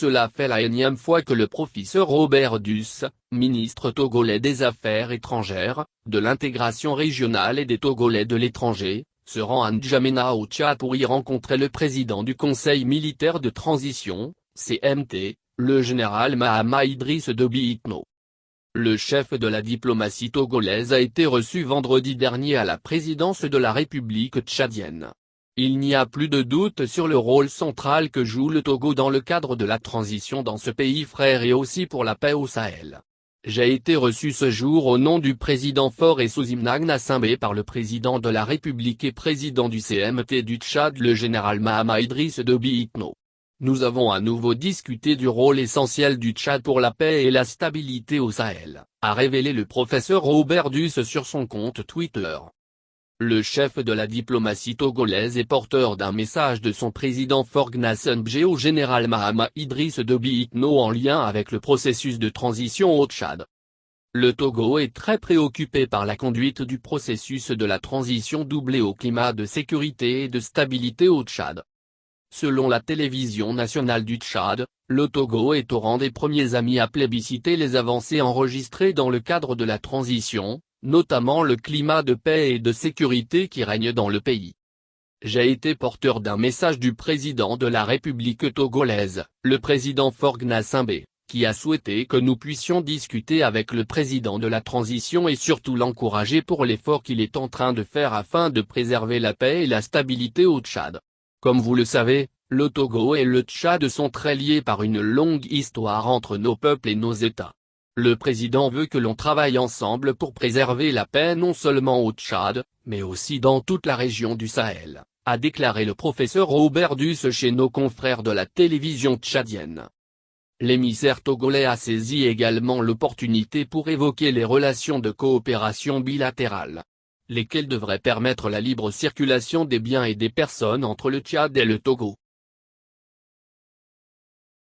Cela fait la énième fois que le professeur Robert Duss, ministre togolais des Affaires étrangères, de l'intégration régionale et des Togolais de l'étranger, se rend à N'Djamena au Tchad pour y rencontrer le président du Conseil militaire de transition, CMT, le général Mahama Idriss Déby Itno. Le chef de la diplomatie togolaise a été reçu vendredi dernier à la présidence de la République tchadienne. Il n'y a plus de doute sur le rôle central que joue le Togo dans le cadre de la transition dans ce pays frère et aussi pour la paix au Sahel. J'ai été reçu ce jour au nom du président Faure Essouzimna Gnassingbé par le président de la République et président du CMT du Tchad le général Mahama Idriss Déby Itno. Nous avons à nouveau discuté du rôle essentiel du Tchad pour la paix et la stabilité au Sahel, a révélé le professeur Robert Duss sur son compte Twitter. Le chef de la diplomatie togolaise est porteur d'un message de son président Faure Gnassingbé au général Mahama Idriss Déby Itno en lien avec le processus de transition au Tchad. Le Togo est très préoccupé par la conduite du processus de la transition doublée au climat de sécurité et de stabilité au Tchad. Selon la télévision nationale du Tchad, le Togo est au rang des premiers amis à plébisciter les avancées enregistrées dans le cadre de la transition, notamment le climat de paix et de sécurité qui règne dans le pays. J'ai été porteur d'un message du président de la République togolaise, le président Faure Gnassingbé, qui a souhaité que nous puissions discuter avec le président de la transition et surtout l'encourager pour l'effort qu'il est en train de faire afin de préserver la paix et la stabilité au Tchad. Comme vous le savez, le Togo et le Tchad sont très liés par une longue histoire entre nos peuples et nos États. Le président veut que l'on travaille ensemble pour préserver la paix non seulement au Tchad, mais aussi dans toute la région du Sahel, a déclaré le professeur Robert Duss chez nos confrères de la télévision tchadienne. L'émissaire togolais a saisi également l'opportunité pour évoquer les relations de coopération bilatérales, lesquelles devraient permettre la libre circulation des biens et des personnes entre le Tchad et le Togo.